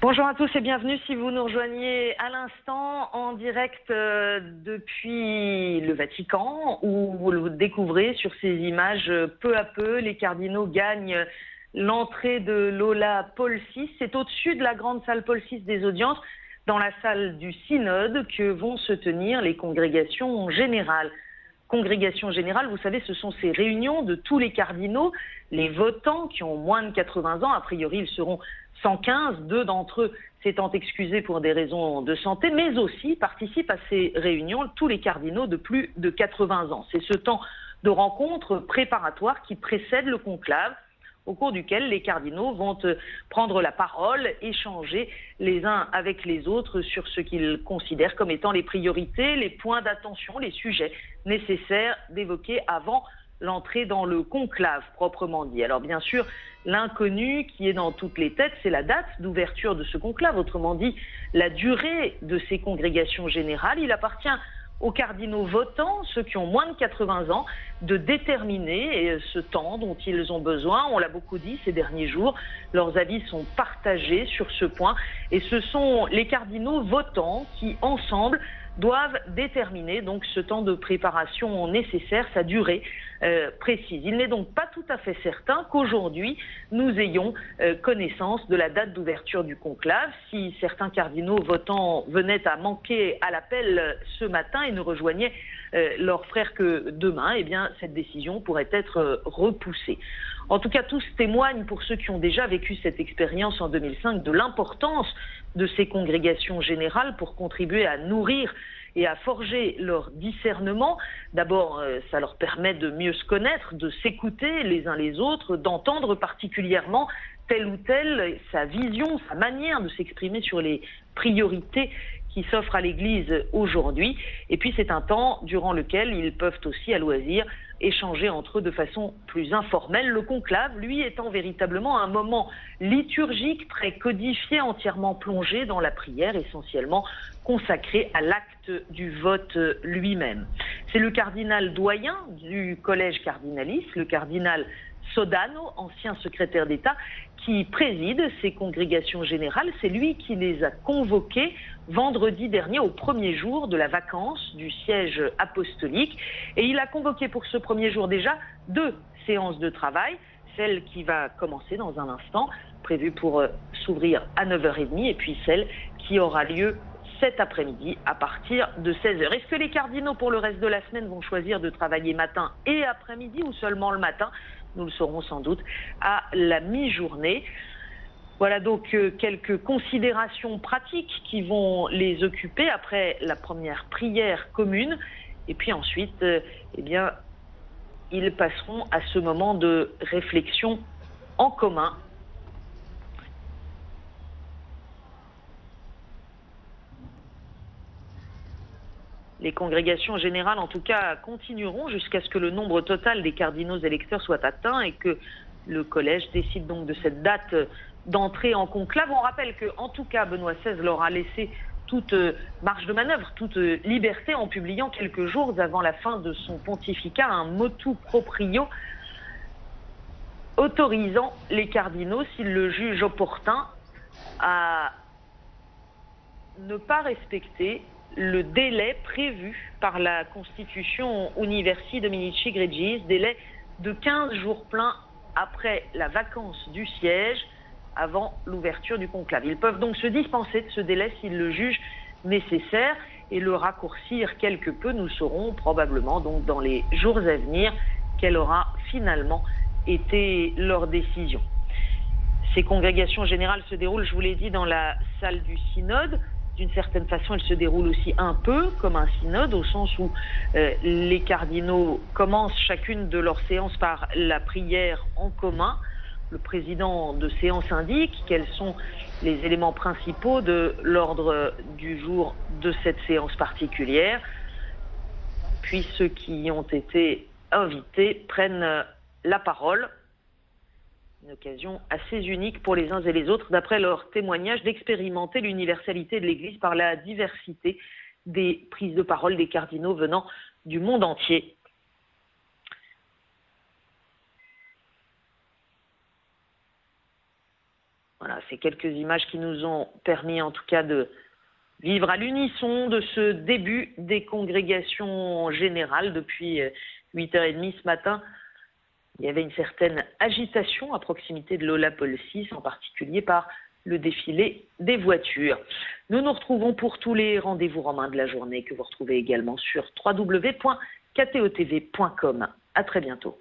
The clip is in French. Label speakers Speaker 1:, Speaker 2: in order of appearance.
Speaker 1: Bonjour à tous et bienvenue si vous nous rejoignez à l'instant en direct depuis le Vatican où vous le découvrez sur ces images peu à peu. Les cardinaux gagnent l'entrée de l'Aula Paul VI. C'est au-dessus de la grande salle Paul VI des audiences, dans la salle du synode, que vont se tenir les congrégations générales. Congrégation générale, vous savez, ce sont ces réunions de tous les cardinaux, les votants qui ont moins de 80 ans. A priori, ils seront 115, deux d'entre eux s'étant excusés pour des raisons de santé, mais aussi participent à ces réunions tous les cardinaux de plus de 80 ans. C'est ce temps de rencontre préparatoire qui précède le conclave, au cours duquel les cardinaux vont prendre la parole, échanger les uns avec les autres sur ce qu'ils considèrent comme étant les priorités, les points d'attention, les sujets nécessaires d'évoquer avant l'entrée dans le conclave proprement dit. Alors bien sûr, l'inconnu qui est dans toutes les têtes, c'est la date d'ouverture de ce conclave, autrement dit la durée de ces congrégations générales. Il appartient aux cardinaux votants, ceux qui ont moins de 80 ans, de déterminer ce temps dont ils ont besoin. On l'a beaucoup dit ces derniers jours, leurs avis sont partagés sur ce point et ce sont les cardinaux votants qui, ensemble, doivent déterminer donc ce temps de préparation nécessaire, sa durée précise. Il n'est donc pas tout à fait certain qu'aujourd'hui nous ayons connaissance de la date d'ouverture du conclave. Si certains cardinaux votants venaient à manquer à l'appel ce matin et ne rejoignaient leurs frères que demain, eh bien cette décision pourrait être repoussée. En tout cas, tous témoignent, pour ceux qui ont déjà vécu cette expérience en 2005, de l'importance de ces congrégations générales pour contribuer à nourrir et à forger leur discernement. D'abord, ça leur permet de mieux se connaître, de s'écouter les uns les autres, d'entendre particulièrement telle ou telle, sa vision, sa manière de s'exprimer sur les priorités qui s'offrent à l'Église aujourd'hui. Et puis c'est un temps durant lequel ils peuvent aussi, à loisir, échanger entre eux de façon plus informelle. Le conclave, lui, étant véritablement un moment liturgique, très codifié, entièrement plongé dans la prière, essentiellement consacré à l'acte du vote lui-même. C'est le cardinal doyen du collège cardinaliste, le cardinal Sodano, ancien secrétaire d'État, qui préside ces congrégations générales. C'est lui qui les a convoquées vendredi dernier, au premier jour de la vacance du siège apostolique. Et il a convoqué pour ce premier jour déjà 2 séances de travail, celle qui va commencer dans un instant, prévue pour s'ouvrir à 9h30, et puis celle qui aura lieu cet après-midi à partir de 16h. Est-ce que les cardinaux pour le reste de la semaine vont choisir de travailler matin et après-midi ou seulement le matin? Nous le saurons sans doute à la mi-journée. Voilà donc quelques considérations pratiques qui vont les occuper après la première prière commune. Et puis ensuite, eh bien, ils passeront à ce moment de réflexion en commun. Les congrégations générales, en tout cas, continueront jusqu'à ce que le nombre total des cardinaux électeurs soit atteint et que le collège décide donc de cette date d'entrée en conclave. On rappelle que, en tout cas, Benoît XVI leur a laissé toute marge de manœuvre, toute liberté en publiant quelques jours avant la fin de son pontificat un motu proprio autorisant les cardinaux, s'ils le jugent opportun, à ne pas respecter le délai prévu par la Constitution Universi Dominici Gregis, délai de 15 jours pleins après la vacance du siège, avant l'ouverture du conclave. Ils peuvent donc se dispenser de ce délai s'ils le jugent nécessaire et le raccourcir quelque peu. Nous saurons probablement donc dans les jours à venir quelle aura finalement été leur décision. Ces congrégations générales se déroulent, je vous l'ai dit, dans la salle du synode. D'une certaine façon, elles se déroulent aussi un peu comme un synode, au sens où les cardinaux commencent chacune de leurs séances par la prière en commun. Le président de séance indique quels sont les éléments principaux de l'ordre du jour de cette séance particulière. Puis ceux qui ont été invités prennent la parole. Une occasion assez unique pour les uns et les autres, d'après leur témoignage, d'expérimenter l'universalité de l'Église par la diversité des prises de parole des cardinaux venant du monde entier. Voilà, c'est quelques images qui nous ont permis en tout cas de vivre à l'unisson de ce début des congrégations générales depuis 8h30 ce matin. Il y avait une certaine agitation à proximité de l'Olapole 6, en particulier par le défilé des voitures. Nous nous retrouvons pour tous les rendez-vous romains de la journée que vous retrouvez également sur www.ktotv.com. À très bientôt.